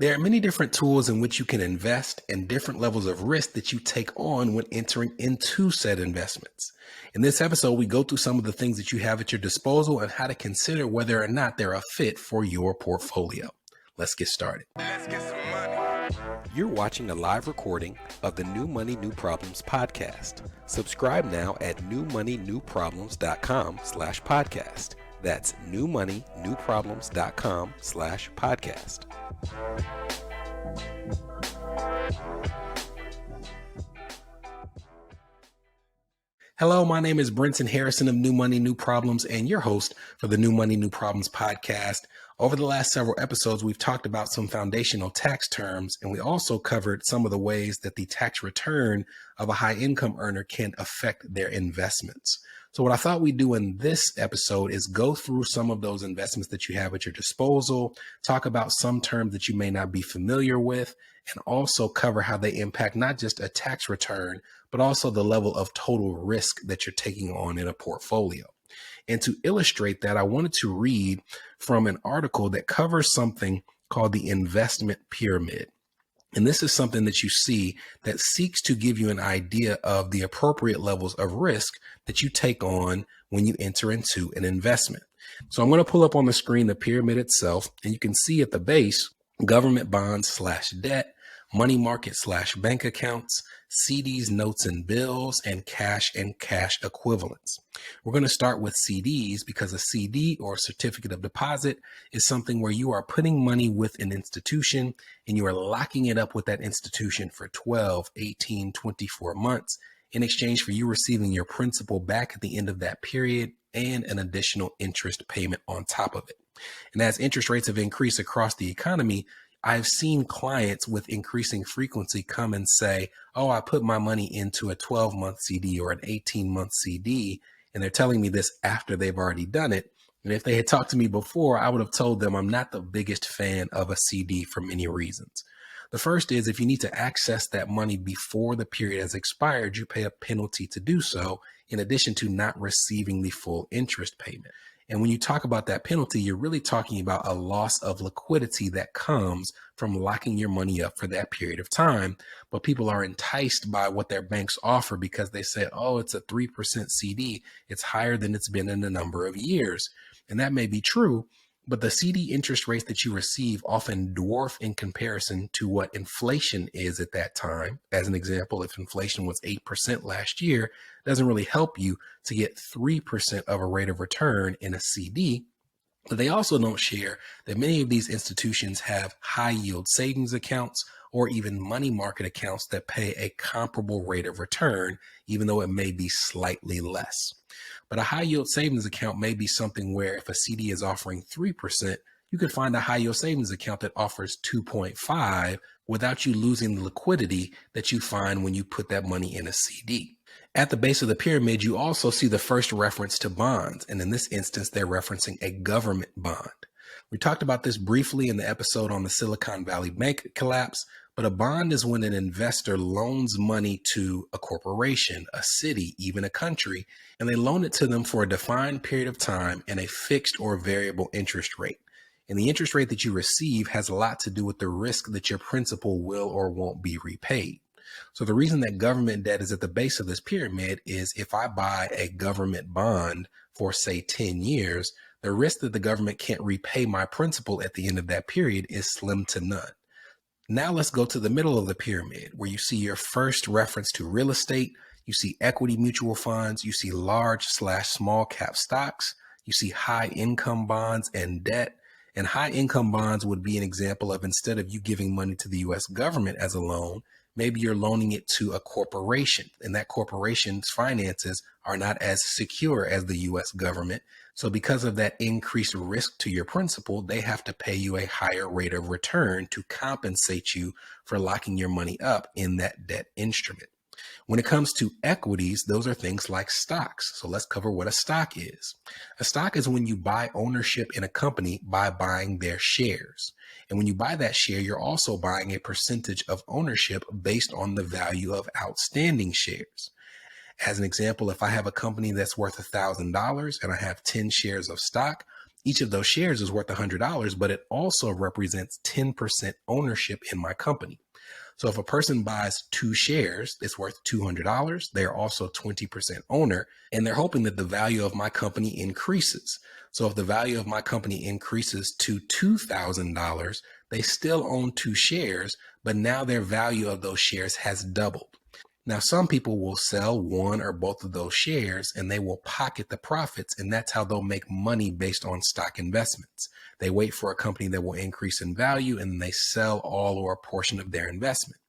There are many different tools in which you can invest and different levels of risk that you take on when entering into said investments. In this episode, we go through some of the things that you have at your disposal and how to consider whether or not they're a fit for your portfolio. Let's get started. Let's get some money. You're watching a live recording of the New Money, New Problems podcast. Subscribe now at newmoneynewproblems.com/podcast. That's newmoneynewproblems.com/podcast. Hello, my name is Brenton Harrison of New Money, New Problems, and your host for the New Money, New Problems podcast. Over the last several episodes, we've talked about some foundational tax terms, and we also covered some of the ways that the tax return of a high income earner can affect their investments. So what I thought we'd do in this episode is go through some of those investments that you have at your disposal, talk about some terms that you may not be familiar with, and also cover how they impact not just a tax return, but also the level of total risk that you're taking on in a portfolio. And to illustrate that, I wanted to read from an article that covers something called the investment pyramid. And this is something that you see that seeks to give you an idea of the appropriate levels of risk that you take on when you enter into an investment. So I'm going to pull up on the screen the pyramid itself, and you can see at the base, government bonds/debt, money market/bank accounts, CDs, notes and bills, and cash equivalents. We're going to start with CDs because a CD, or certificate of deposit, is something where you are putting money with an institution and you are locking it up with that institution for 12, 18, 24 months in exchange for you receiving your principal back at the end of that period and an additional interest payment on top of it. And as interest rates have increased across the economy, I've seen clients with increasing frequency come and say, oh, I put my money into a 12-month CD or an 18-month CD, and they're telling me this after they've already done it. And if they had talked to me before, I would have told them I'm not the biggest fan of a CD for many reasons. The first is if you need to access that money before the period has expired, you pay a penalty to do so, in addition to not receiving the full interest payment. And when you talk about that penalty, you're really talking about a loss of liquidity that comes from locking your money up for that period of time. But people are enticed by what their banks offer because they say, oh, it's a 3% CD. It's higher than it's been in a number of years. And that may be true, but the CD interest rates that you receive often dwarf in comparison to what inflation is at that time. As an example, if inflation was 8% last year, it doesn't really help you to get 3% of a rate of return in a CD. But they also don't share that many of these institutions have high yield savings accounts or even money market accounts that pay a comparable rate of return, even though it may be slightly less. But a high yield savings account may be something where if a CD is offering 3%, you could find a high yield savings account that offers 2.5 without you losing the liquidity that you find when you put that money in a CD. At the base of the pyramid, you also see the first reference to bonds. And in this instance, they're referencing a government bond. We talked about this briefly in the episode on the Silicon Valley Bank collapse, but a bond is when an investor loans money to a corporation, a city, even a country, and they loan it to them for a defined period of time and a fixed or variable interest rate. And the interest rate that you receive has a lot to do with the risk that your principal will or won't be repaid. So the reason that government debt is at the base of this pyramid is if I buy a government bond for, say, 10 years, the risk that the government can't repay my principal at the end of that period is slim to none. Now let's go to the middle of the pyramid where you see your first reference to real estate. You see equity mutual funds. You see large/small cap stocks. You see high income bonds and debt. And high income bonds would be an example of, instead of you giving money to the U.S. government as a loan, maybe you're loaning it to a corporation, and that corporation's finances are not as secure as the U.S. government. So because of that increased risk to your principal, they have to pay you a higher rate of return to compensate you for locking your money up in that debt instrument. When it comes to equities, those are things like stocks. So let's cover what a stock is. A stock is when you buy ownership in a company by buying their shares. And when you buy that share, you're also buying a percentage of ownership based on the value of outstanding shares. As an example, if I have a company that's worth $1,000 and I have 10 shares of stock, Each of those shares is worth $100, but it also represents 10% ownership in my company. So if a person buys 2 shares, it's worth $200. They're also 20% owner, and they're hoping that the value of my company increases. So if the value of my company increases to $2,000, they still own 2 shares, but now their value of those shares has doubled. Now, some people will sell one or both of those shares and they will pocket the profits, and that's how they'll make money based on stock investments. They wait for a company that will increase in value and then they sell all or a portion of their investment.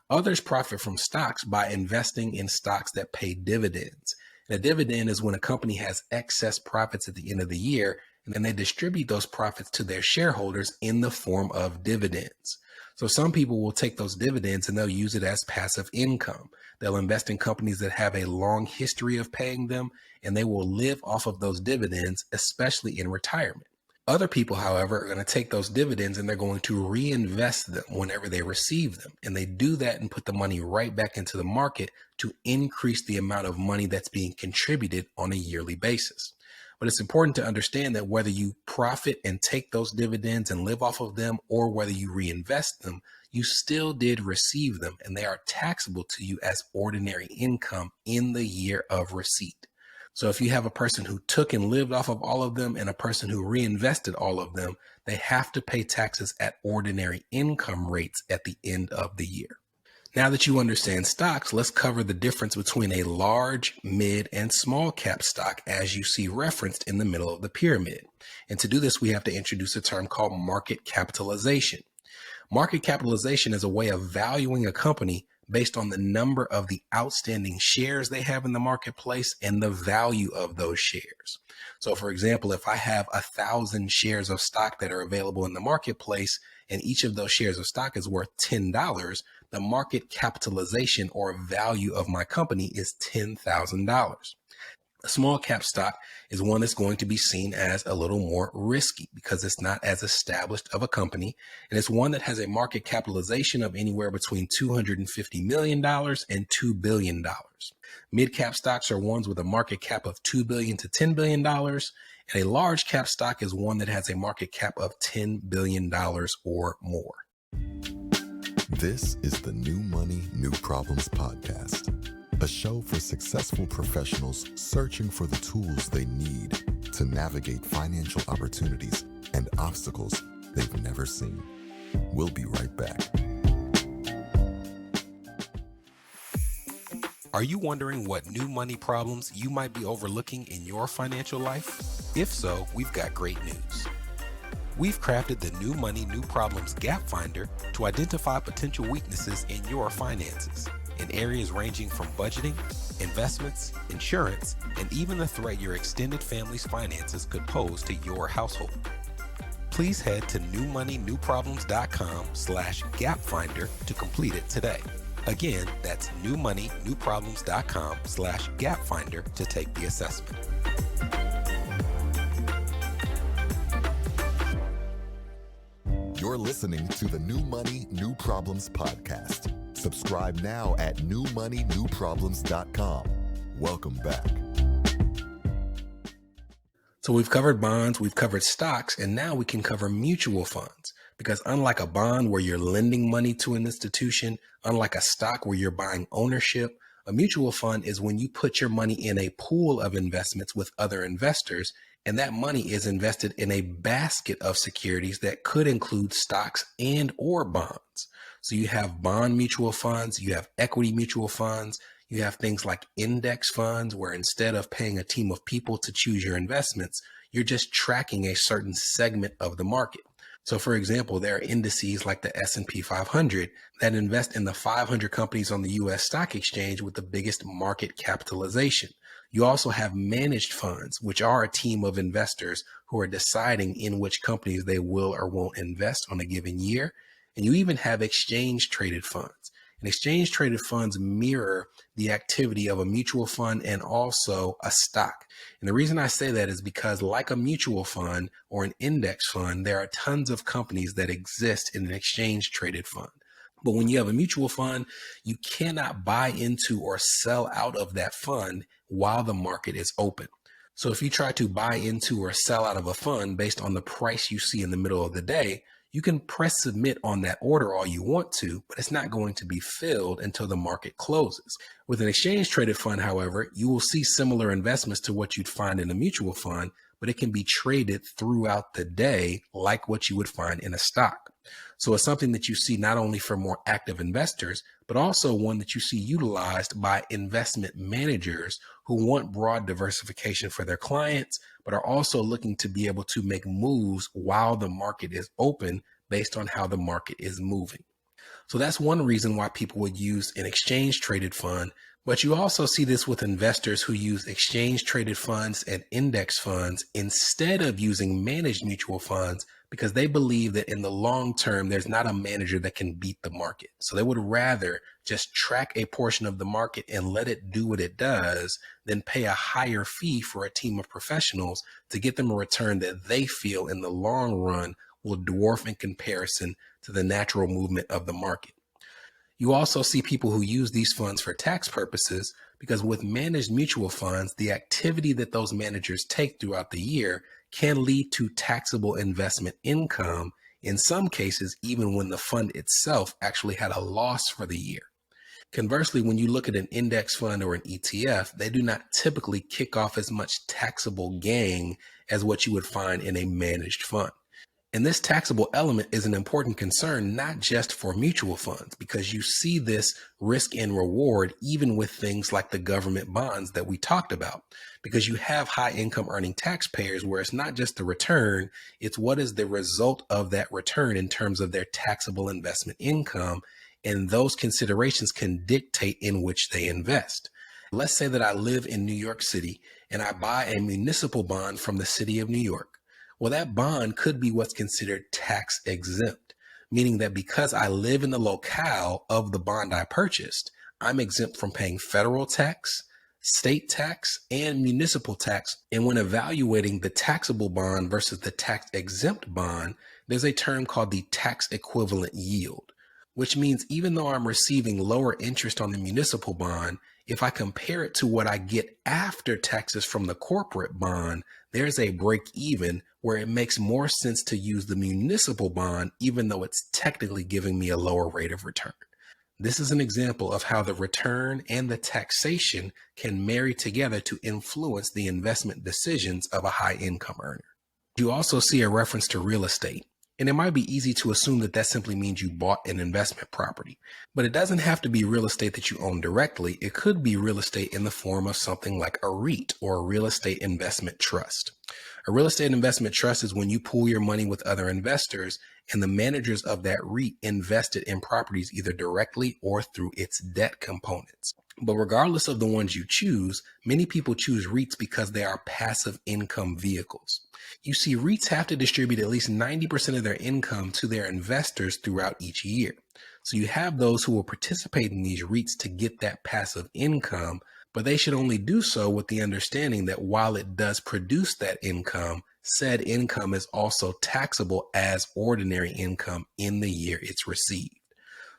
Others profit from stocks by investing in stocks that pay dividends. And a dividend is when a company has excess profits at the end of the year, and then they distribute those profits to their shareholders in the form of dividends. So some people will take those dividends and they'll use it as passive income. They'll invest in companies that have a long history of paying them, and they will live off of those dividends, especially in retirement. Other people, however, are going to take those dividends and they're going to reinvest them whenever they receive them. And they do that and put the money right back into the market to increase the amount of money that's being contributed on a yearly basis. But it's important to understand that whether you profit and take those dividends and live off of them, or whether you reinvest them, you still did receive them, and they are taxable to you as ordinary income in the year of receipt. So if you have a person who took and lived off of all of them and a person who reinvested all of them, they have to pay taxes at ordinary income rates at the end of the year. Now that you understand stocks, let's cover the difference between a large, mid, and small cap stock as you see referenced in the middle of the pyramid. And to do this, we have to introduce a term called market capitalization. Market capitalization is a way of valuing a company based on the number of the outstanding shares they have in the marketplace and the value of those shares. So for example, if I have 1,000 shares of stock that are available in the marketplace and each of those shares of stock is worth $10, the market capitalization or value of my company is $10,000. A small cap stock is one that's going to be seen as a little more risky because it's not as established of a company, and it's one that has a market capitalization of anywhere between $250 million and $2 billion. Mid cap stocks are ones with a market cap of $2 billion to $10 billion, and a large cap stock is one that has a market cap of $10 billion or more. This is the New Money, New Problems podcast, a show for successful professionals searching for the tools they need to navigate financial opportunities and obstacles they've never seen. We'll be right back. Are you wondering what new money problems you might be overlooking in your financial life? If so, we've got great news. We've crafted the New Money, New Problems Gap Finder to identify potential weaknesses in your finances in areas ranging from budgeting, investments, insurance, and even the threat your extended family's finances could pose to your household. Please head to newmoneynewproblems.com/gapfinder to complete it today. Again, that's newmoneynewproblems.com/gapfinder to take the assessment. You're listening to the New Money, New Problems podcast. Subscribe now at newmoneynewproblems.com. Welcome back. So we've covered bonds, we've covered stocks, and now we can cover mutual funds. Because unlike a bond where you're lending money to an institution, unlike a stock where you're buying ownership, a mutual fund is when you put your money in a pool of investments with other investors, and that money is invested in a basket of securities that could include stocks and or bonds. So you have bond mutual funds, you have equity mutual funds, you have things like index funds where instead of paying a team of people to choose your investments, you're just tracking a certain segment of the market. So for example, there are indices like the S&P 500 that invest in the 500 companies on the US stock exchange with the biggest market capitalization. You also have managed funds, which are a team of investors who are deciding in which companies they will or won't invest on a given year. And you even have exchange traded funds. And exchange traded funds mirror the activity of a mutual fund and also a stock. And the reason I say that is because like a mutual fund or an index fund, there are tons of companies that exist in an exchange traded fund. But when you have a mutual fund, you cannot buy into or sell out of that fund while the market is open. So if you try to buy into or sell out of a fund based on the price you see in the middle of the day, you can press submit on that order all you want to, but it's not going to be filled until the market closes. With an exchange traded fund, however, you will see similar investments to what you'd find in a mutual fund, but it can be traded throughout the day like what you would find in a stock. So it's something that you see not only for more active investors, but also one that you see utilized by investment managers who want broad diversification for their clients, but are also looking to be able to make moves while the market is open based on how the market is moving. So that's one reason why people would use an exchange traded fund. But you also see this with investors who use exchange traded funds and index funds instead of using managed mutual funds because they believe that in the long term, there's not a manager that can beat the market. So they would rather just track a portion of the market and let it do what it does than pay a higher fee for a team of professionals to get them a return that they feel in the long run will dwarf in comparison to the natural movement of the market. You also see people who use these funds for tax purposes because with managed mutual funds, the activity that those managers take throughout the year can lead to taxable investment income, in some cases, even when the fund itself actually had a loss for the year. Conversely, when you look at an index fund or an ETF, they do not typically kick off as much taxable gain as what you would find in a managed fund. And this taxable element is an important concern, not just for mutual funds, because you see this risk and reward even with things like the government bonds that we talked about, because you have high income earning taxpayers where it's not just the return, it's what is the result of that return in terms of their taxable investment income. And those considerations can dictate in which they invest. Let's say that I live in New York City and I buy a municipal bond from the city of New York. Well, that bond could be what's considered tax exempt, meaning that because I live in the locale of the bond I purchased, I'm exempt from paying federal tax, state tax, and municipal tax. And when evaluating the taxable bond versus the tax exempt bond, there's a term called the tax equivalent yield, which means even though I'm receiving lower interest on the municipal bond, if I compare it to what I get after taxes from the corporate bond, there's a break even where it makes more sense to use the municipal bond, even though it's technically giving me a lower rate of return. This is an example of how the return and the taxation can marry together to influence the investment decisions of a high income earner. You also see a reference to real estate. And it might be easy to assume that that simply means you bought an investment property, but it doesn't have to be real estate that you own directly. It could be real estate in the form of something like a REIT or a real estate investment trust. A real estate investment trust is when you pool your money with other investors and the managers of that REIT invested in properties either directly or through its debt components. But regardless of the ones you choose, many people choose REITs because they are passive income vehicles. You see, REITs have to distribute at least 90% of their income to their investors throughout each year. So you have those who will participate in these REITs to get that passive income, but they should only do so with the understanding that while it does produce that income, said income is also taxable as ordinary income in the year it's received.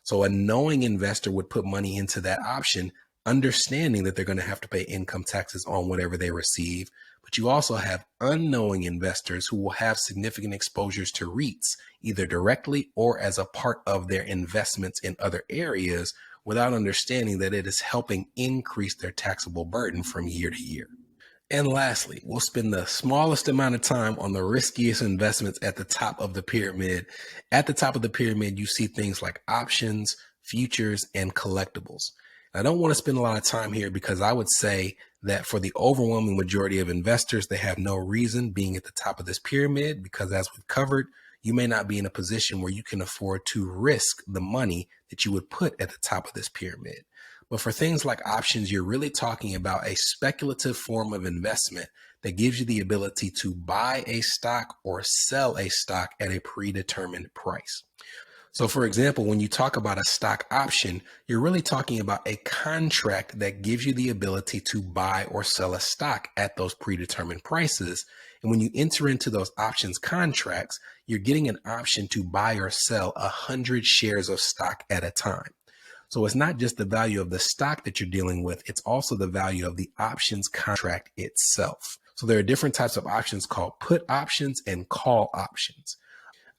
So a knowing investor would put money into that option, understanding that they're going to have to pay income taxes on whatever they receive. But you also have unknowing investors who will have significant exposures to REITs, either directly or as a part of their investments in other areas, without understanding that it is helping increase their taxable burden from year to year. And lastly, we'll spend the smallest amount of time on the riskiest investments at the top of the pyramid. At the top of the pyramid, you see things like options, futures, and collectibles. I don't want to spend a lot of time here because I would say that for the overwhelming majority of investors, they have no reason being at the top of this pyramid because, as we've covered, you may not be in a position where you can afford to risk the money that you would put at the top of this pyramid. But for things like options, you're really talking about a speculative form of investment that gives you the ability to buy a stock or sell a stock at a predetermined price. So for example, when you talk about a stock option, you're really talking about a contract that gives you the ability to buy or sell a stock at those predetermined prices. And when you enter into those options contracts, you're getting an option to buy or sell 100 shares of stock at a time. So it's not just the value of the stock that you're dealing with, it's also the value of the options contract itself. So there are different types of options called put options and call options.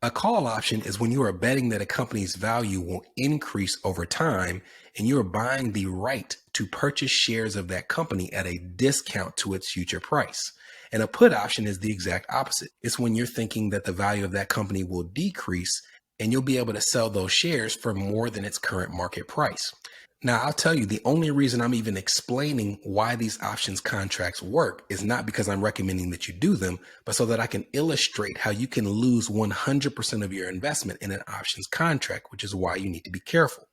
A call option is when you are betting that a company's value will increase over time and you are buying the right to purchase shares of that company at a discount to its future price. And a put option is the exact opposite. It's when you're thinking that the value of that company will decrease and you'll be able to sell those shares for more than its current market price. Now, I'll tell you, the only reason I'm even explaining why these options contracts work is not because I'm recommending that you do them, but so that I can illustrate how you can lose 100% of your investment in an options contract, which is why you need to be careful.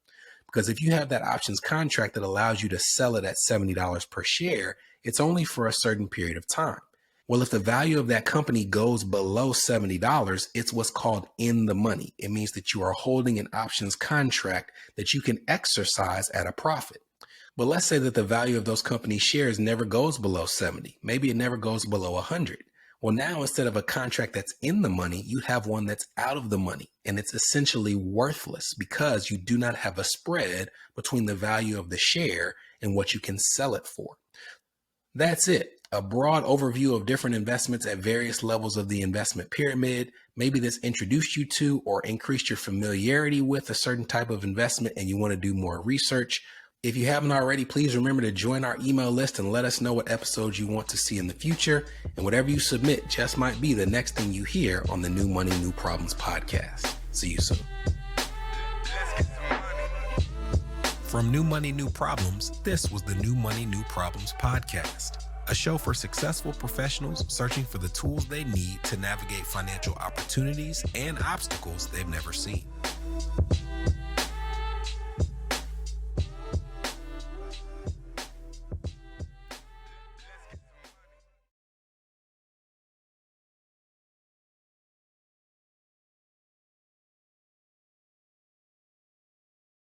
Because if you have that options contract that allows you to sell it at $70 per share, it's only for a certain period of time. Well, if the value of that company goes below $70, it's what's called in the money. It means that you are holding an options contract that you can exercise at a profit. But let's say that the value of those company shares never goes below 70. Maybe it never goes below 100. Well, now instead of a contract that's in the money, you have one that's out of the money, and it's essentially worthless because you do not have a spread between the value of the share and what you can sell it for. That's it. A broad overview of different investments at various levels of the investment pyramid. Maybe this introduced you to or increased your familiarity with a certain type of investment and you want to do more research. If you haven't already, please remember to join our email list and let us know what episodes you want to see in the future. And whatever you submit just might be the next thing you hear on the New Money, New Problems podcast. See you soon. From New Money, New Problems, this was the New Money, New Problems podcast, a show for successful professionals searching for the tools they need to navigate financial opportunities and obstacles they've never seen.